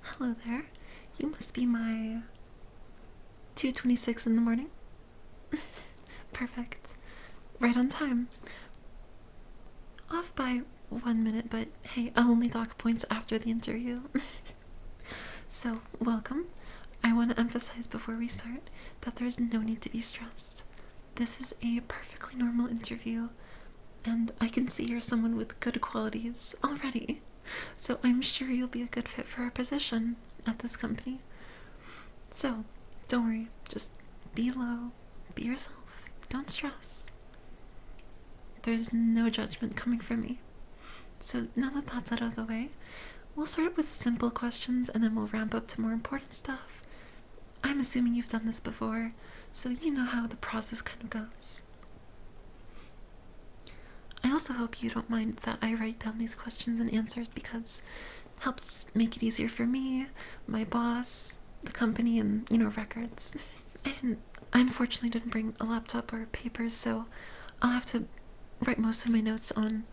Hello there. You must be my 2:26 in the morning. Perfect. Right on time. Off by 1 minute, but hey, I'll only dock points after the interview. So, welcome. I want to emphasize before we start that there's no need to be stressed. This is a perfectly normal interview, and I can see you're someone with good qualities already. So I'm sure you'll be a good fit for our position at this company. So, don't worry, just be low, be yourself, don't stress. There's no judgment coming from me. So now that that's out of the way, we'll start with simple questions and then we'll ramp up to more important stuff. I'm assuming you've done this before, so you know how the process kind of goes. I also hope you don't mind that I write down these questions and answers because it helps make it easier for me, my boss, the company, and, records. And I unfortunately didn't bring a laptop or papers, so I'll have to write most of my notes on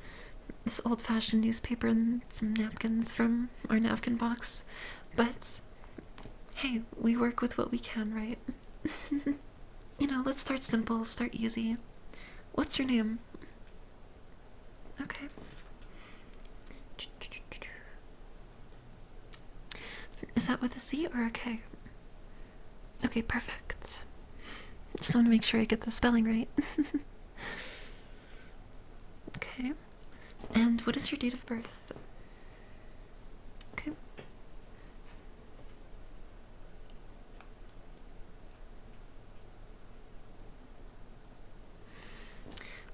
this old-fashioned newspaper and some napkins from our napkin box. But, hey, we work with what we can, right? Let's start simple, start easy. What's your name? Okay. Is that with a C or a K? Okay, perfect. Just want to make sure I get the spelling right. Okay. And what is your date of birth? Okay.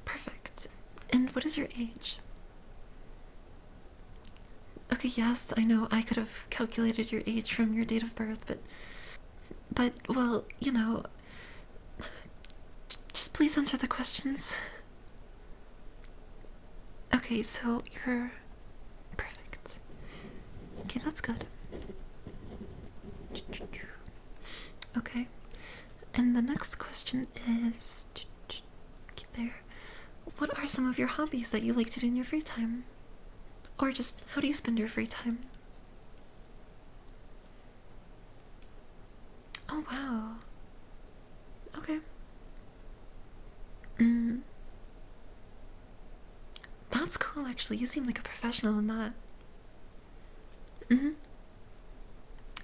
Perfect. And what is your age? Okay, yes, I know I could have calculated your age from your date of birth, but, well, just please answer the questions. Okay, so you're perfect. Okay, that's good. Okay, and the next question is, get there. What are some of your hobbies that you like to do in your free time? Or just, how do you spend your free time? Oh, wow. Okay. That's cool, actually. You seem like a professional in that.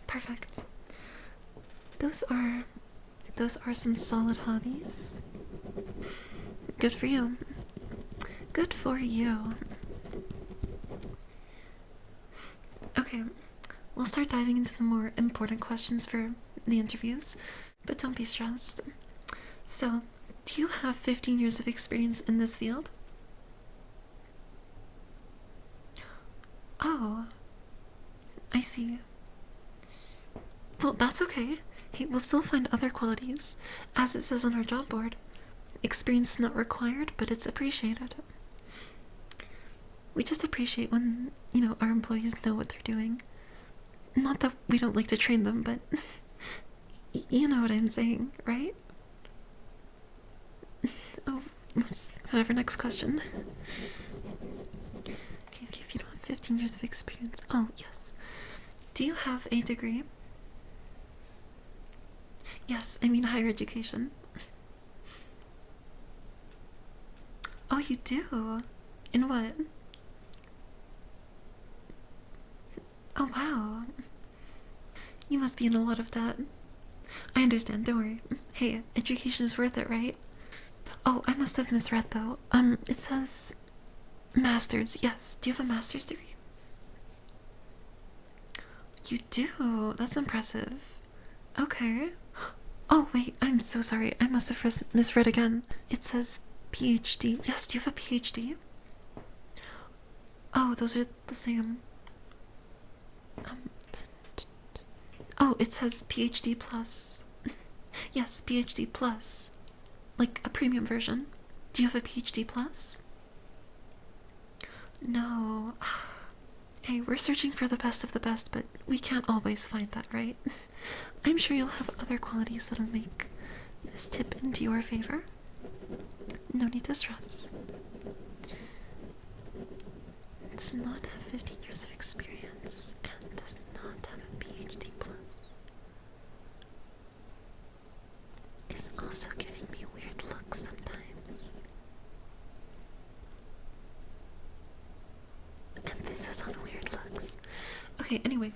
Perfect. Those are some solid hobbies. Good for you. Good for you. Okay, we'll start diving into the more important questions for the interviews, but don't be stressed. So, do you have 15 years of experience in this field? Oh, I see. Well, that's okay. Hey, we'll still find other qualities. As it says on our job board, experience is not required, but it's appreciated. We just appreciate when, our employees know what they're doing. Not that we don't like to train them, but you know what I'm saying, right? Oh, whatever, next question. Okay, if you don't have 15 years of experience. Oh, yes. Do you have a degree? Yes, I mean higher education. Oh, you do? In what? Oh, wow. You must be in a lot of debt. I understand, don't worry. Hey, education is worth it, right? Oh, I must have misread though. It says master's. Yes, do you have a master's degree? You do? That's impressive. Okay. Oh, wait, I'm so sorry. I must have misread again. It says PhD. Yes, do you have a PhD? Oh, those are the same. Oh, it says PhD plus. Yes, PhD plus. Like a premium version. Do you have a PhD plus? No. Hey, we're searching for the best of the best, but we can't always find that, right? I'm sure you'll have other qualities that'll make this tip into your favor. No need to stress. Does not have 15 years of experience and does not have a PhD plus. Is also giving me weird looks sometimes. Emphasis on weird looks. Okay, anyway.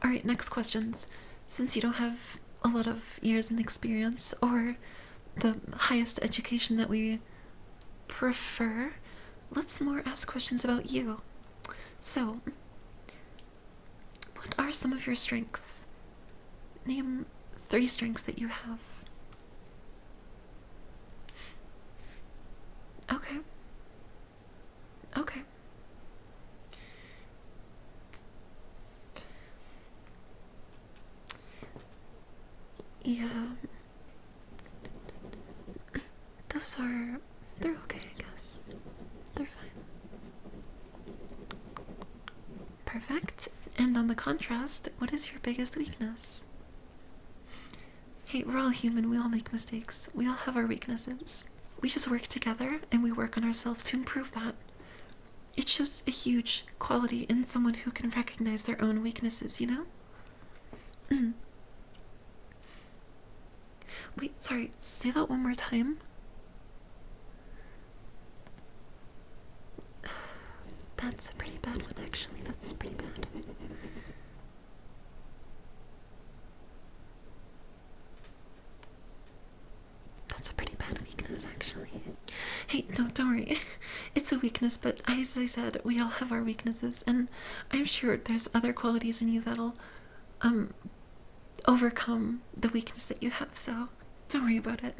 Alright, next questions. Since you don't have a lot of years in experience or the highest education that we prefer, let's more ask questions about you. So, what are some of your strengths? Name 3 strengths that you have. Okay. Okay. Yeah. They're okay, I guess. They're fine. Perfect. And on the contrast, what is your biggest weakness? Hey, we're all human, we all make mistakes. We all have our weaknesses. We just work together and we work on ourselves to improve that. It shows a huge quality in someone who can recognize their own weaknesses, you know? Wait, sorry, say that one more time. That's a pretty bad one, actually. That's pretty bad. That's a pretty bad weakness, actually. Hey, don't worry. It's a weakness, but as I said, we all have our weaknesses, and I'm sure there's other qualities in you that'll, overcome the weakness that you have, so don't worry about it.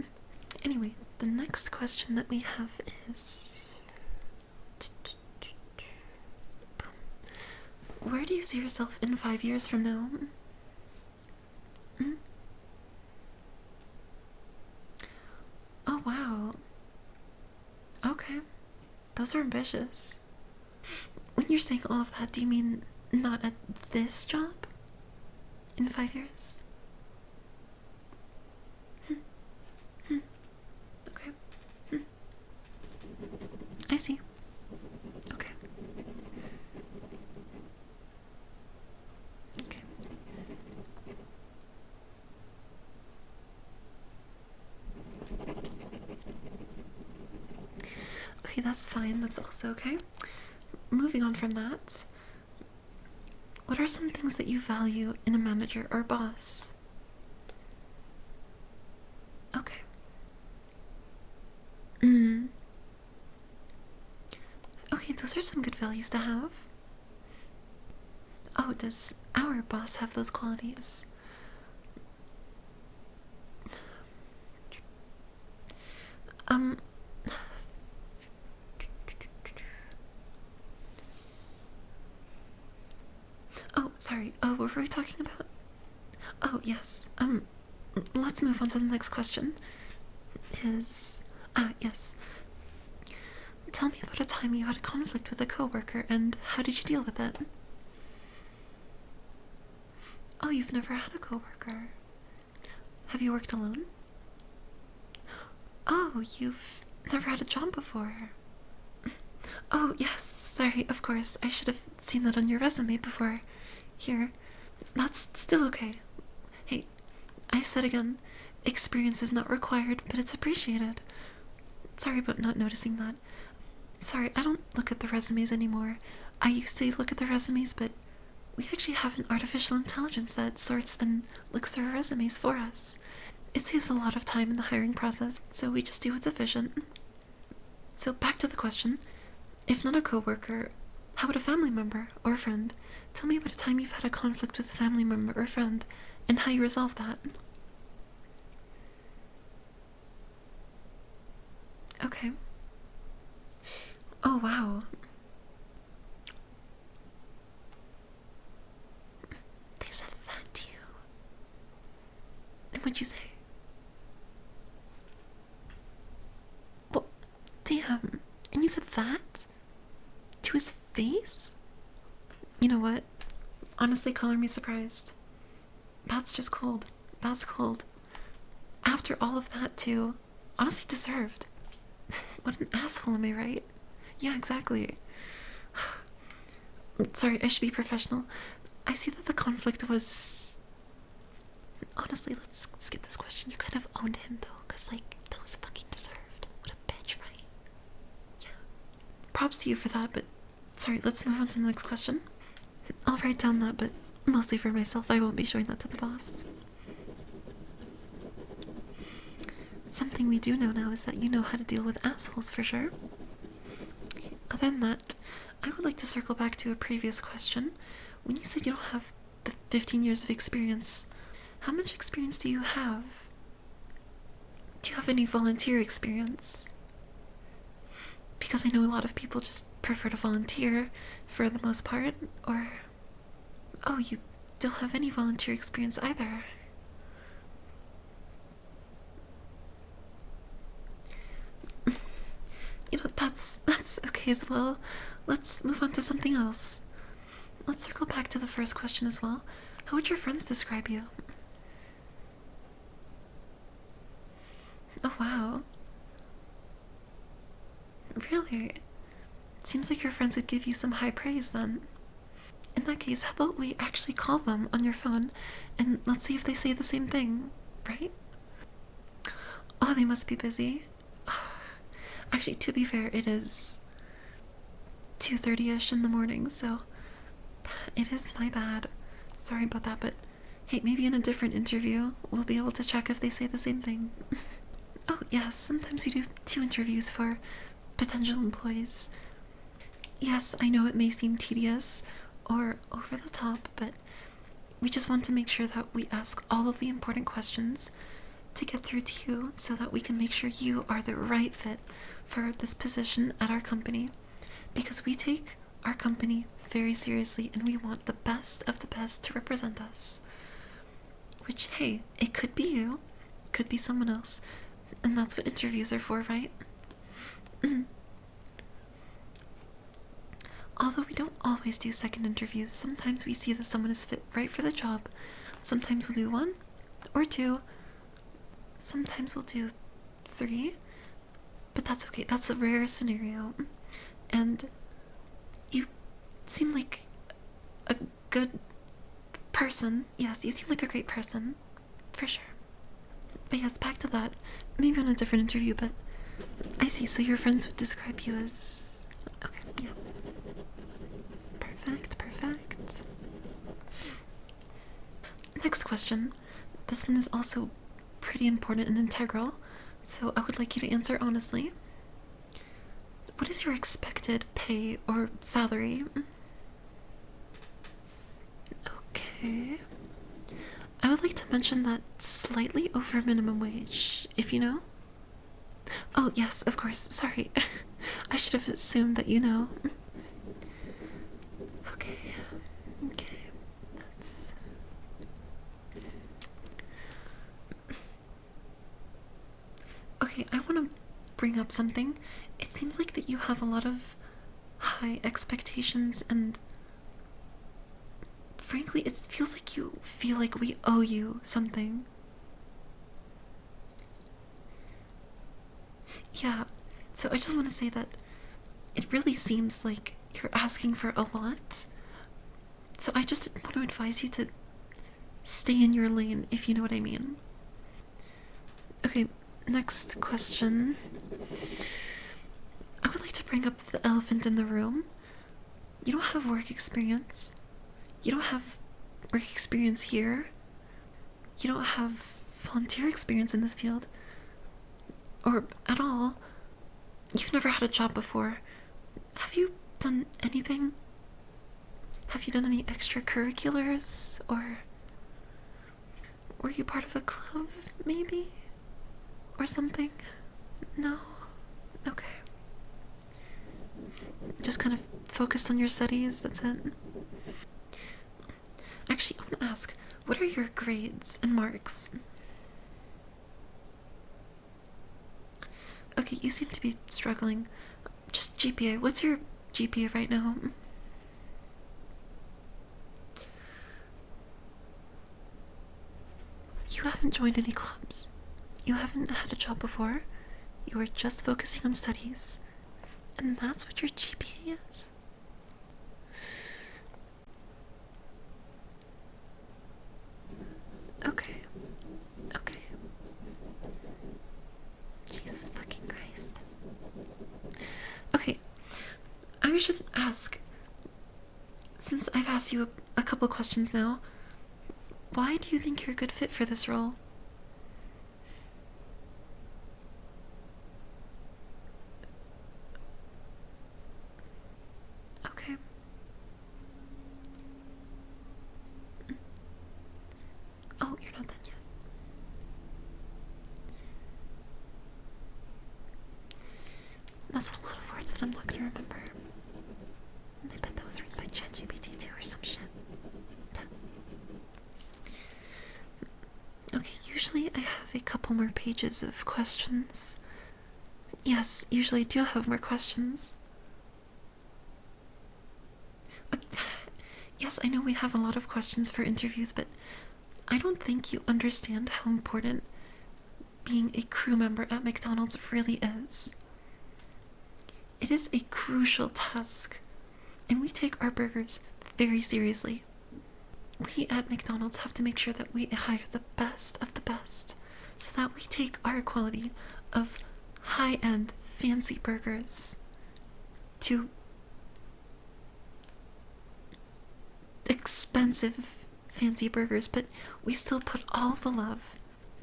Anyway, the next question that we have is... Where do you see yourself in 5 years from now? Oh, wow. Okay. Those are ambitious. When you're saying all of that, do you mean not at this job? In 5 years? Okay. I see. Okay. Okay. Okay, that's fine. That's also okay. Moving on from that, what are some things that you value in a manager or boss? Okay. Okay, those are some good values to have. Oh, does our boss have those qualities? Oh, sorry. Oh, what were we talking about? Oh, yes. Let's move on to the next question. Yes. Tell me about a time you had a conflict with a coworker and how did you deal with it? Oh, you've never had a coworker. Have you worked alone? Oh, you've never had a job before. Oh, yes, sorry, of course. I should have seen that on your resume before. Here. That's still okay. Hey, I said again, experience is not required, but it's appreciated. Sorry about not noticing that. Sorry, I don't look at the resumes anymore. I used to look at the resumes, but we actually have an artificial intelligence that sorts and looks through our resumes for us. It saves a lot of time in the hiring process, so we just do what's efficient. So back to the question. If not a coworker, how about a family member or a friend? Tell me about a time you've had a conflict with a family member or a friend and how you resolved that. Okay. Oh, wow. They said that to you. And what'd you say? Well, damn. And you said that? To his face? You know what? Honestly, color me surprised. That's just cold. That's cold. after all of that, too. Honestly deserved. What an asshole, am I right? Yeah, exactly. Sorry, I should be professional. I see that the conflict was... Honestly, let's skip this question. You kind of owned him, though, because, like, that was fucking deserved. What a bitch, right? Yeah. Props to you for that, but... Sorry, let's move on to the next question. I'll write down that, but mostly for myself. I won't be showing that to the boss. Something we do know now is that you know how to deal with assholes, for sure. Other than that, I would like to circle back to a previous question. When you said you don't have the 15 years of experience, how much experience do you have? Do you have any volunteer experience? Because I know a lot of people just prefer to volunteer for the most part, or... Oh, you don't have any volunteer experience either. You know, that's okay as well. Let's move on to something else. Let's circle back to the first question as well. How would your friends describe you? Oh, wow. Really? Seems like your friends would give you some high praise then. In that case, how about we actually call them on your phone and let's see if they say the same thing, right? Oh, they must be busy. Actually, to be fair, it is 2:30ish in the morning, so it is my bad. Sorry about that, but hey, maybe in a different interview, we'll be able to check if they say the same thing. Oh, yes, sometimes we do 2 interviews for potential employees. Yes, I know it may seem tedious or over the top, but we just want to make sure that we ask all of the important questions to get through to you so that we can make sure you are the right fit for this position at our company. Because we take our company very seriously and we want the best of the best to represent us. Which, hey, it could be you, could be someone else, and that's what interviews are for, right? Although we don't always do second interviews, sometimes we see that someone is fit right for the job. Sometimes we'll do 1 or 2. Sometimes we'll do 3. But that's okay, that's a rare scenario. And you seem like a good person. Yes, you seem like a great person. For sure. But yes, back to that. Maybe on a different interview, but I see, so your friends would describe you as... Okay, yeah. Perfect. Next question. This one is also pretty important and integral, so I would like you to answer honestly. What is your expected pay or salary? Okay. I would like to mention that slightly over minimum wage, if you know. Oh, yes, of course. Sorry. I should have assumed that you know. Okay. That's... Okay, I want to bring up something. It seems like that you have a lot of high expectations and frankly, it feels like you feel like we owe you something. Yeah, so I just want to say that it really seems like you're asking for a lot. So I just want to advise you to stay in your lane, if you know what I mean. Okay, next question. I would like to bring up the elephant in the room. You don't have work experience. You don't have work experience here. You don't have volunteer experience in this field. Or at all. You've never had a job before. Have you done anything? Have you done any extracurriculars? Or were you part of a club, maybe? Or something? No? Okay. Just kind of focused on your studies, that's it? Actually, I want to ask, what are your grades and marks? Okay, you seem to be struggling. Just GPA. What's your GPA right now? You haven't joined any clubs. You haven't had a job before. You are just focusing on studies. And that's what your GPA is? Okay. Okay. Jesus fucking Christ. Okay. I should ask, since I've asked you a couple questions now, why do you think you're a good fit for this role? Okay. Oh, you're not done yet. That's a lot of words that I'm not gonna remember. I bet that was written by ChatGPT too or some shit. Okay, usually I have a couple more pages of questions. Yes, usually I do have more questions. Yes, I know we have a lot of questions for interviews, but I don't think you understand how important being a crew member at McDonald's really is. It is a crucial task, and we take our burgers very seriously. We at McDonald's have to make sure that we hire the best of the best, so that we take our quality of high-end, fancy burgers to expensive, fancy burgers, but we still put all the love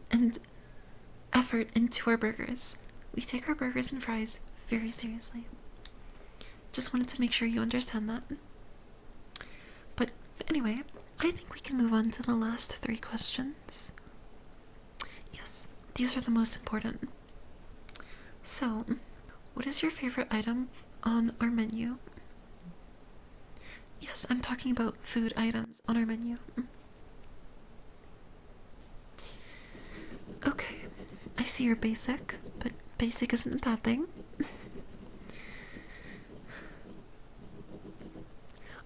and effort into our burgers. We take our burgers and fries very seriously. Just wanted to make sure you understand that. But anyway, I think we can move on to the last 3 questions. Yes, these are the most important. So, what is your favorite item on our menu? Yes, I'm talking about food items on our menu. Okay, I see you're basic, but basic isn't a bad thing.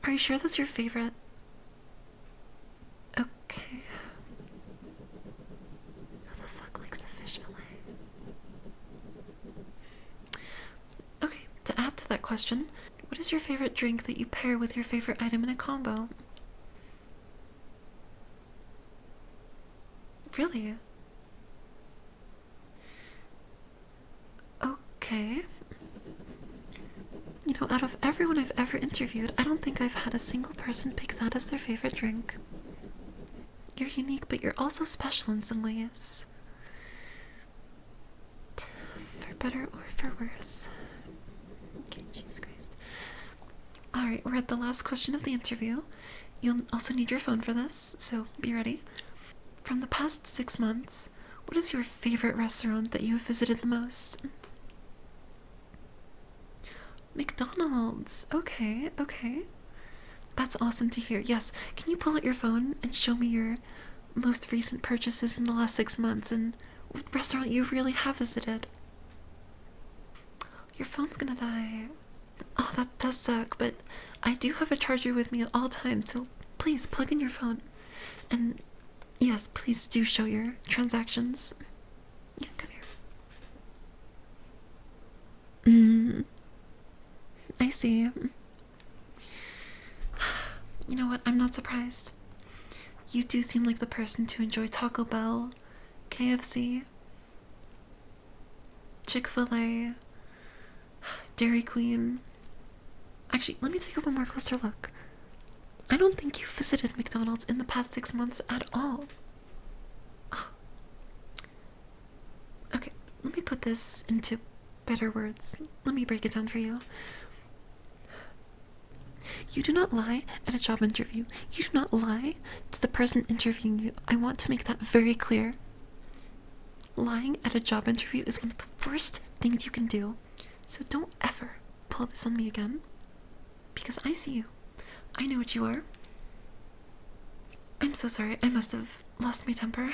Are you sure that's your favorite? Okay. Who the fuck likes the fish fillet? Okay, to add to that question, what is your favorite drink that you pair with your favorite item in a combo? Really? Okay. You know, out of everyone I've ever interviewed, I don't think I've had a single person pick that as their favorite drink. You're unique, but you're also special in some ways. For better or for worse. Okay, Jesus Christ. Alright, we're at the last question of the interview. You'll also need your phone for this, so be ready. From the past 6 months, what is your favorite restaurant that you have visited the most? McDonald's. Okay, okay. That's awesome to hear. Yes, can you pull out your phone and show me your most recent purchases in the last 6 months and what restaurant you really have visited? Your phone's gonna die. Oh, that does suck, but I do have a charger with me at all times, so please plug in your phone. And yes, please do show your transactions. Yeah, come here. I see. You know what? I'm not surprised. You do seem like the person to enjoy Taco Bell, KFC, Chick-fil-A, Dairy Queen. Actually, let me take one more closer look. I don't think you visited McDonald's in the past 6 months at all. Okay, let me put this into better words. Let me break it down for you. You do not lie at a job interview. You do not lie to the person interviewing you. I want to make that very clear. Lying at a job interview is one of the worst things you can do. So don't ever pull this on me again. Because I see you. I know what you are. I'm so sorry. I must have lost my temper.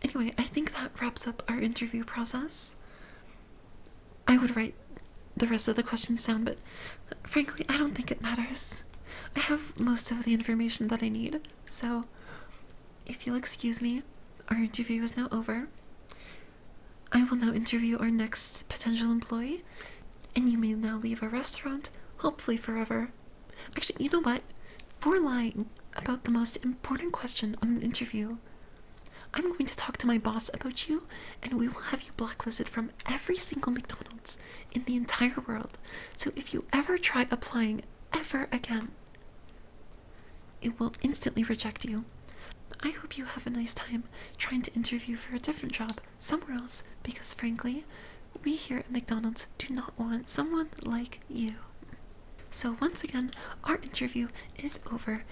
Anyway, I think that wraps up our interview process. I would write the rest of the questions down, but frankly, I don't think it matters. I have most of the information that I need, so if you'll excuse me, our interview is now over. I will now interview our next potential employee, and you may now leave our restaurant, hopefully forever. Actually, you know what? For lying about the most important question on an interview, I'm going to talk to my boss about you, and we will have you blacklisted from every single McDonald's in the entire world. So if you ever try applying ever again, it will instantly reject you. I hope you have a nice time trying to interview for a different job somewhere else, because frankly, we here at McDonald's do not want someone like you. So once again, our interview is over,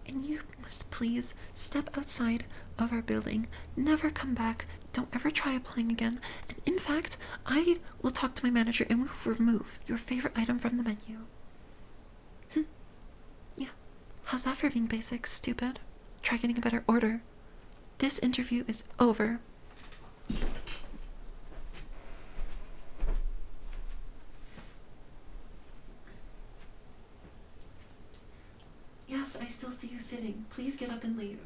and you must please step outside of our building, never come back, don't ever try applying again, and in fact, I will talk to my manager and we will remove your favorite item from the menu. Yeah. How's that for being basic, stupid? Try getting a better order. This interview is over. Yes, I still see you sitting. Please get up and leave.